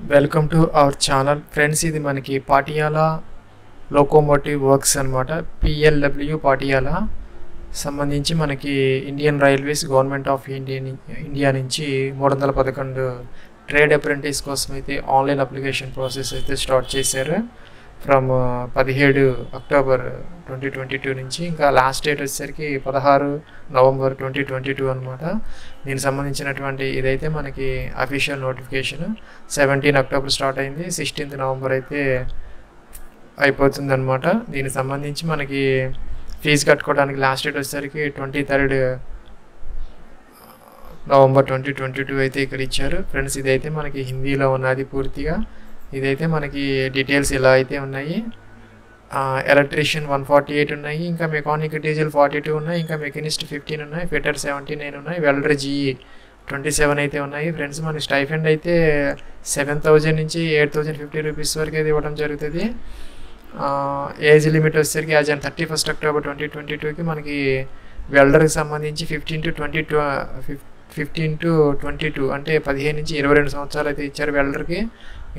Welcome to our channel friends. ఇది మనకి Patiala Locomotive Works అన్నమాట. PLW Patiala సంబంధించి మనకి Indian railways government of India నుంచి 311 ట్రేడ్ అప్రెంటిస్ కోసం అయితే ఆన్లైన్ అప్లికేషన్ ప్రాసెస్ అయితే స్టార్ట్ చేశారు ఫ్రమ్ 17 అక్టోబర్ 2022 నుంచి. ఇంకా లాస్ట్ డేట్ వచ్చేసరికి 16 నవంబర్ 2022 అనమాట. దీనికి సంబంధించినటువంటి ఇదైతే మనకి అఫీషియల్ నోటిఫికేషన్ 17 అక్టోబర్ స్టార్ట్ అయింది, 16 నవంబర్ అయితే అయిపోతుంది అనమాట. దీనికి సంబంధించి మనకి ఫీజు కట్టుకోవడానికి లాస్ట్ డేట్ వచ్చేసరికి 23 నవంబర్ 2022 అయితే ఇక్కడ ఇచ్చారు ఫ్రెండ్స్. ఇదైతే మనకి హిందీలో ఉన్నది పూర్తిగా. ఇదైతే మనకి డీటెయిల్స్ ఇలా అయితే ఉన్నాయి. ఎలక్ట్రీషియన్ 148 ఉన్నాయి, ఇంకా మెకానిక్ డీజిల్ 42 ఉన్నాయి, ఇంకా మెకానిస్ట్ 15 ఉన్నాయి, ఫిటర్ 79 ఉన్నాయి, వెల్డర్ GE 27 అయితే ఉన్నాయి ఫ్రెండ్స్. మన స్టైఫండ్ అయితే 7,000 నుంచి 8,050 రూపీస్ వరకు అయితే ఇవ్వడం జరుగుతుంది. ఏజ్ లిమిట్ వచ్చేసరికి యాజ్ ఆన్ 31 అక్టోబర్ 2022కి మనకి వెల్డర్కి సంబంధించి 15 to 22 అంటే 15 నుంచి 22 సంవత్సరాలు అయితే ఇచ్చారు వెల్డర్కి.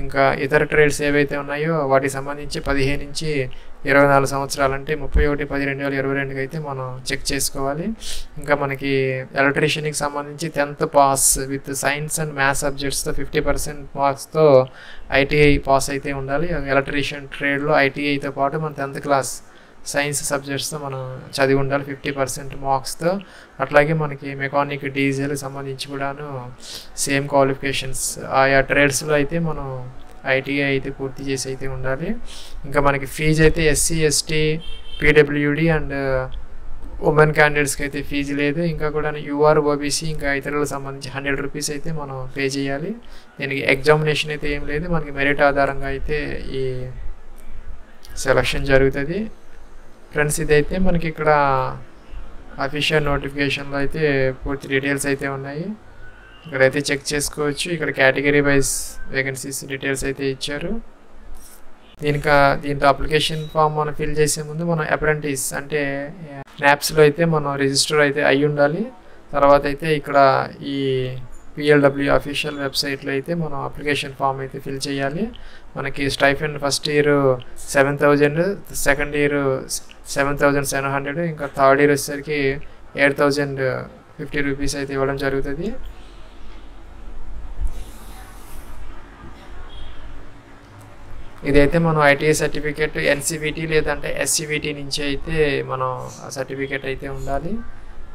ఇంకా ఇతర ట్రేడ్స్ ఏవైతే ఉన్నాయో వాటికి సంబంధించి 15 నుంచి 24 సంవత్సరాలు అంటే 31/10/2022 అయితే మనం చెక్ చేసుకోవాలి. ఇంకా మనకి ఎలక్ట్రీషియన్కి సంబంధించి 10th pass with science and maths సబ్జెక్ట్స్తో 50% మార్క్స్తో ITI పాస్ అయితే ఉండాలి. ఎలక్ట్రీషియన్ ట్రేడ్లో ITIతో పాటు మన 10th క్లాస్ సైన్స్ సబ్జెక్ట్స్తో మనం చదివి ఉండాలి 50% మార్క్స్తో. అట్లాగే మనకి మెకానిక్ డీజిల్ సంబంధించి కూడాను సేమ్ క్వాలిఫికేషన్స్ ఆయా ట్రేడ్స్లో అయితే మనం ITI అయితే పూర్తి చేసి అయితే ఉండాలి. ఇంకా మనకి ఫీజు అయితే SC ST PWD and women క్యాండిడేట్స్కి అయితే ఫీజు లేదు. ఇంకా కూడా UR OBC ఇంకా ఇతరులకు సంబంధించి 100 రూపీస్ అయితే మనం పే చేయాలి. దీనికి ఎగ్జామినేషన్ అయితే ఏం లేదు, మనకి మెరిట్ ఆధారంగా అయితే ఈ సెలక్షన్ జరుగుతుంది ఫ్రెండ్స్. ఇదైతే మనకి ఇక్కడ అఫీషియల్ నోటిఫికేషన్లో అయితే పూర్తి డీటెయిల్స్ అయితే ఉన్నాయి, ఇక్కడైతే చెక్ చేసుకోవచ్చు. ఇక్కడ కేటగిరీ వైజ్ వేకెన్సీస్ డీటెయిల్స్ అయితే ఇచ్చారు. దీంట్లో అప్లికేషన్ ఫామ్ మనం ఫిల్ చేసే ముందు మనం అప్రెంటిస్ అంటే NAPSలో అయితే మనం రిజిస్టర్ అయితే అయ్యి ఉండాలి. తర్వాత అయితే ఇక్కడ ఈ PLW అఫీషియల్ వెబ్సైట్లో అయితే మనం అప్లికేషన్ ఫామ్ అయితే ఫిల్ చేయాలి. మనకి stipend first year 7,000, second year 7,700, ఇంకా థర్డ్ ఇయర్ వచ్చేసరికి 8,050 రూపీస్ అయితే ఇవ్వడం జరుగుతుంది. ఇదైతే మనం ITI సర్టిఫికేట్ NCVT లేదంటే SCVT నుంచి అయితే మనం ఆ సర్టిఫికేట్ అయితే ఉండాలి.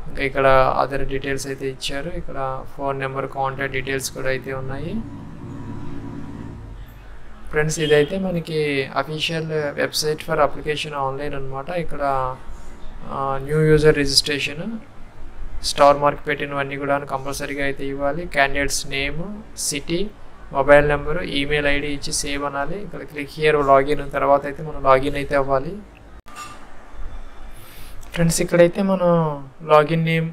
ఇంకా ఇక్కడ అదర్ డీటెయిల్స్ అయితే ఇచ్చారు. ఇక్కడ ఫోన్ నెంబర్, కాంటాక్ట్ డీటెయిల్స్ కూడా అయితే ఉన్నాయి ఫ్రెండ్స్. ఇదైతే మనకి official website for application online అనమాట. ఇక్కడ new user registration, star mark పెట్టినవన్నీ కూడా కంపల్సరీగా అయితే ఇవ్వాలి. Candidates name, city, mobile number, email ID ఇచ్చి సేవ్ అనాలి. ఇక్కడ క్లిక్ హియర్ లాగిన్ తర్వాత అయితే మనం లాగిన్ అయితే అవ్వాలి ఫ్రెండ్స్. ఇక్కడైతే మనం లాగిన్ నేమ్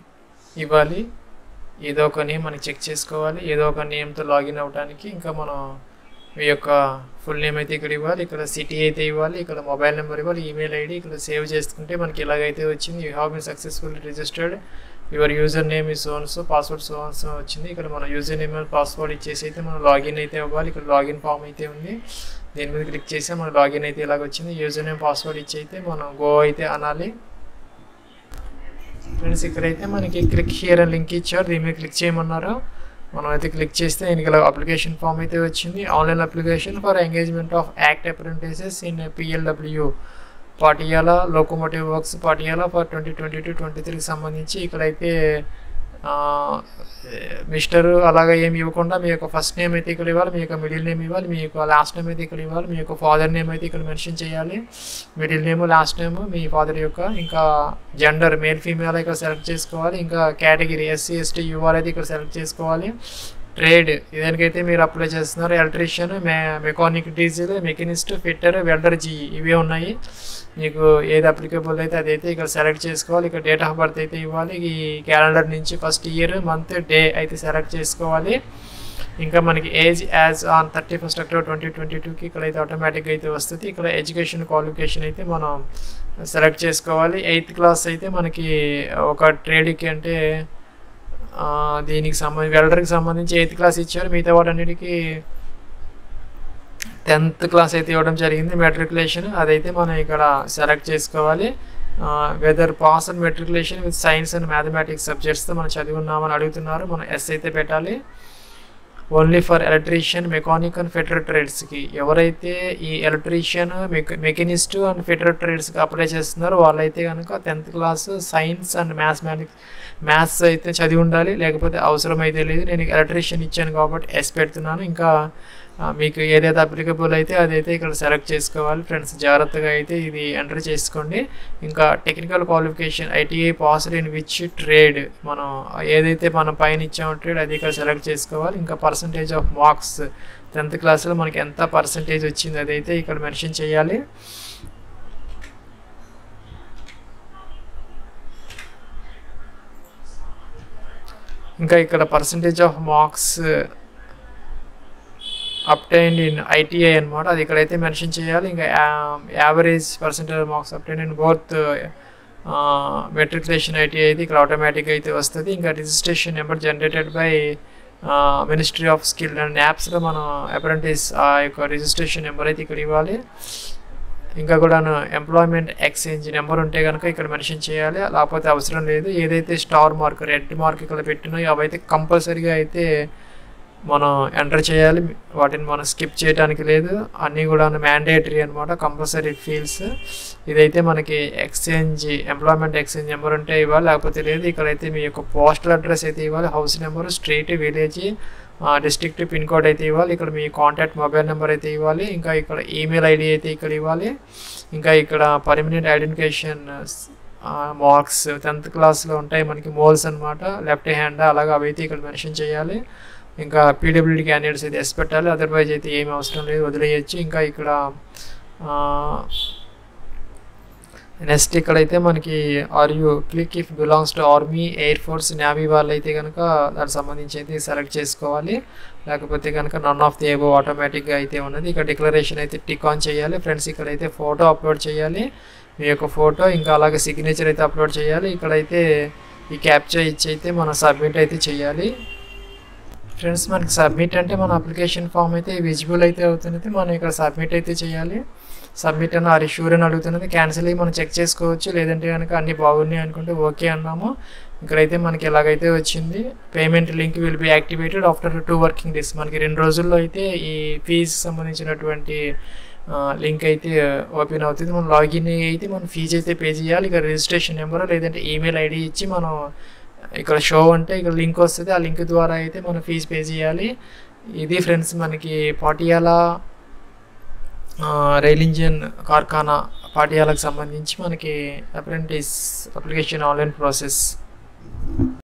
ఇవ్వాలి, ఏదో ఒక నేమ్ మనం చెక్ చేసుకోవాలి. ఏదో ఒక నేమ్తో లాగిన్ అవ్వడానికి ఇంకా మనం మీ యొక్క ఫుల్ నేమ్ అయితే ఇక్కడ ఇవ్వాలి, ఇక్కడ సిటీ అయితే ఇవ్వాలి, ఇక్కడ మొబైల్ నెంబర్ ఇవ్వాలి, ఈమెయిల్ ID ఇక్కడ సేవ్ చేసుకుంటే మనకి ఇలాగైతే వచ్చింది. You have been successfully registered, your user name ఈ సోన్సో, పాస్వర్డ్ సోన్సో వచ్చింది. ఇక్కడ మన యూజర్ నేమ్ అండ్ పాస్వర్డ్ ఇచ్చేసి అయితే మనం లాగిన్ అయితే అవ్వాలి. ఇక్కడ లాగిన్ ఫామ్ అయితే ఉంది, దీని మీద క్లిక్ చేస్తే మన లాగిన్ అయితే ఇలాగ వచ్చింది. యూజర్ నేమ్ పాస్వర్డ్ ఇచ్చి అయితే మనం గో అయితే అనాలి ఫ్రెండ్స్. ఇక్కడైతే మనకి క్లిక్ హియర్ అని లింక్ ఇచ్చారు, దీని మీద క్లిక్ చేయమన్నారు. మనం అయితే క్లిక్ చేస్తే దీనికి ఇలా అప్లికేషన్ ఫామ్ అయితే వచ్చింది. Online application for engagement of act apprentices in PLW Patiala Locomotive Works Patiala for 2022-23కి సంబంధించి ఇక్కడైతే మిస్టర్ అలాగా ఏమి ఇవ్వకుండా మీ యొక్క ఫస్ట్ నేమ్ అయితే ఇక్కడ ఇవ్వాలి, మీ యొక్క మిడిల్ నేమ్ ఇవ్వాలి, మీ యొక్క లాస్ట్ నేమ్ అయితే ఇక్కడ ఇవ్వాలి, మీ యొక్క ఫాదర్ నేమ్ అయితే ఇక్కడ మెన్షన్ చేయాలి. మిడిల్ నేమ్, లాస్ట్ నేమ్ మీ ఫాదర్ యొక్క, ఇంకా జెండర్ మేల్ ఫీమేల్ ఇక్కడ సెలెక్ట్ చేసుకోవాలి. ఇంకా కేటగిరీ SC ST UR అయితే ఇక్కడ సెలెక్ట్ చేసుకోవాలి. ట్రేడ్ ఇదానికైతే మీరు అప్లై చేస్తున్నారు electrician, mechanic diesel, machinist, fitter, welder GE ఇవే ఉన్నాయి. మీకు ఏది అప్లికబుల్ అయితే అదైతే ఇక్కడ సెలెక్ట్ చేసుకోవాలి. ఇక్కడ డేట్ ఆఫ్ బర్త్ అయితే ఇవ్వాలి, ఈ క్యాలెండర్ నుంచి ఫస్ట్ ఇయర్, మంత్, డే అయితే సెలెక్ట్ చేసుకోవాలి. ఇంకా మనకి ఏజ్ యాజ్ ఆన్ 31 అక్టోబర్ 2022కి ఇక్కడైతే ఆటోమేటిక్గా అయితే వస్తుంది. ఇక్కడ ఎడ్యుకేషన్ క్వాలిఫికేషన్ అయితే మనం సెలెక్ట్ చేసుకోవాలి. 8th క్లాస్ అయితే మనకి ఒక ట్రేడ్కి అంటే దీనికి సంబంధించి వెల్డర్కి సంబంధించి 8th క్లాస్ ఇచ్చారు. మిగతా వాటన్నిటికీ 10th క్లాస్ అయితే ఇవ్వడం జరిగింది మెట్రికులేషన్. అదైతే మనం ఇక్కడ సెలెక్ట్ చేసుకోవాలి. Whether pass and matriculation with science and mathematics సబ్జెక్ట్స్తో మనం చదివి ఉన్నామని అడుగుతున్నారు. మనం ఎస్ అయితే పెట్టాలి. Only for electrician, mechanic and fitter ట్రేడ్స్కి ఎవరైతే ఈ ఎలక్ట్రీషియన్, మెకానిస్ట్ అండ్ ఫిటర్ ట్రేడ్స్కి అప్లై చేస్తున్నారో వాళ్ళైతే కనుక 10th class science and maths అయితే చదివి ఉండాలి. లేకపోతే అవసరం అయితే లేదు. నేను ఎలక్ట్రీషియన్ ఇచ్చాను కాబట్టి ఎస్ పెడుతున్నాను. ఇంకా మీకు ఏదైతే అప్లికబుల్ అయితే అదైతే ఇక్కడ సెలెక్ట్ చేసుకోవాలి ఫ్రెండ్స్. జాగ్రత్తగా అయితే ఇది ఎంటర్ చేసుకోండి. ఇంకా technical qualification ITI passed in which trade, మనం ఏదైతే మనం పైన ఇచ్చామో ట్రేడ్ అది ఇక్కడ సెలెక్ట్ చేసుకోవాలి. ఇంకా పర్సంటేజ్ ఆఫ్ మార్క్స్ 10th క్లాస్లో మనకి ఎంత పర్సంటేజ్ వచ్చింది అదైతే ఇక్కడ మెన్షన్ చేయాలి. ఇంకా ఇక్కడ percentage of marks obtained in ITI అనమాట, అది ఇక్కడైతే మెన్షన్ చేయాలి. ఇంకా average percentage of marks obtained in both matriculation ITI అయితే ఇక్కడ ఆటోమేటిక్గా అయితే వస్తుంది. ఇంకా registration number generated by ministry of skill and యాప్స్లో మనం అప్రెంటిస్ ఆ యొక్క రిజిస్ట్రేషన్ నెంబర్ అయితే ఇక్కడ ఇవ్వాలి. ఇంకా కూడా ఎంప్లాయ్మెంట్ ఎక్స్చేంజ్ నెంబర్ ఉంటే కనుక ఇక్కడ మెన్షన్ చేయాలి. లేకపోతే అవసరం లేదు. ఏదైతే స్టార్ మార్క్, రెడ్ మార్క్ ఇక్కడ పెట్టినాయో అవైతే కంపల్సరీగా అయితే మనం ఎంటర్ చేయాలి. వాటిని మనం స్కిప్ చేయడానికి లేదు. అన్నీ కూడా మ్యాండేటరీ అనమాట, కంపల్సరీ ఫీల్డ్స్. ఇదైతే మనకి ఎంప్లాయ్మెంట్ ఎక్స్చేంజ్ నెంబర్ ఉంటే ఇవ్వాలి, లేకపోతే లేదు. ఇక్కడైతే మీ యొక్క పోస్టల్ అడ్రస్ అయితే ఇవ్వాలి, house number, street, village, district, pin code అయితే ఇవ్వాలి. ఇక్కడ మీ కాంటాక్ట్ మొబైల్ నెంబర్ అయితే ఇవ్వాలి. ఇంకా ఇక్కడ ఈమెయిల్ ఐడి అయితే ఇక్కడ ఇవ్వాలి. ఇంకా ఇక్కడ పర్మనెంట్ ఐడెంటిఫికేషన్ మార్క్స్ 10th క్లాస్లో ఉంటాయి మనకి మోల్స్ అనమాట, లెఫ్ట్ హ్యాండ్ అలాగా అవి అయితే ఇక్కడ మెన్షన్ చేయాలి. ఇంకా పీడబ్ల్యూడీ క్యాండిడేట్స్ అయితే ఎస్ పెట్టాలి, అదర్వైజ్ అయితే ఏమి అవసరం లేదు, వదిలేయచ్చు. ఇంకా ఇక్కడ నెక్స్ట్ ఇక్కడైతే మనకి are you click if belongs to army, air force, navy వాళ్ళు అయితే కనుక దానికి సంబంధించి అయితే సెలెక్ట్ చేసుకోవాలి. లేకపోతే కనుక నన్ ఆఫ్ ది అబవ్ ఆటోమేటిక్గా అయితే ఉన్నది. ఇక్కడ డిక్లరేషన్ అయితే టిక్ ఆన్ చేయాలి ఫ్రెండ్స్. ఇక్కడైతే ఫోటో అప్లోడ్ చేయాలి, మీ యొక్క ఫోటో. ఇంకా అలాగే సిగ్నేచర్ అయితే అప్లోడ్ చేయాలి. ఇక్కడైతే ఈ క్యాప్చర్ ఇచ్చి అయితే మనం సబ్మిట్ అయితే చేయాలి ఫ్రెండ్స్. మనకి సబ్మిట్ అంటే మన అప్లికేషన్ ఫామ్ అయితే విజిబుల్ అయితే అవుతున్నది. మనం ఇక్కడ సబ్మిట్ అయితే చేయాలి. సబ్మిట్ అని ఆర్ షూర్ అని అడుగుతున్నది. క్యాన్సిల్ అయ్యి మనం చెక్ చేసుకోవచ్చు. లేదంటే కనుక అన్నీ బాగున్నాయి అనుకుంటే ఓకే అన్నాము. ఇక్కడైతే మనకి ఎలాగైతే వచ్చింది, payment link will be activated after 2 working days. మనకి 2 రోజుల్లో అయితే ఈ ఫీజు సంబంధించినటువంటి లింక్ అయితే ఓపెన్ అవుతుంది. మనం లాగిన్ అయితే మనం ఫీజు అయితే పే చేయాలి. ఇక్కడ రిజిస్ట్రేషన్ నెంబర్ లేదంటే ఈమెయిల్ ఐడి ఇచ్చి మనం ఇక్కడ షో అంటే ఇక్కడ లింక్ వస్తుంది, ఆ లింక్ ద్వారా అయితే మనం ఫీజు పే చేయాలి. ఇది ఫ్రెండ్స్ మనకి పాటియాలా రైల్ ఇంజిన్ కార్ఖానా పాటియాలకు సంబంధించి మనకి అప్రెంటిస్ అప్లికేషన్ ఆన్లైన్ ప్రాసెస్.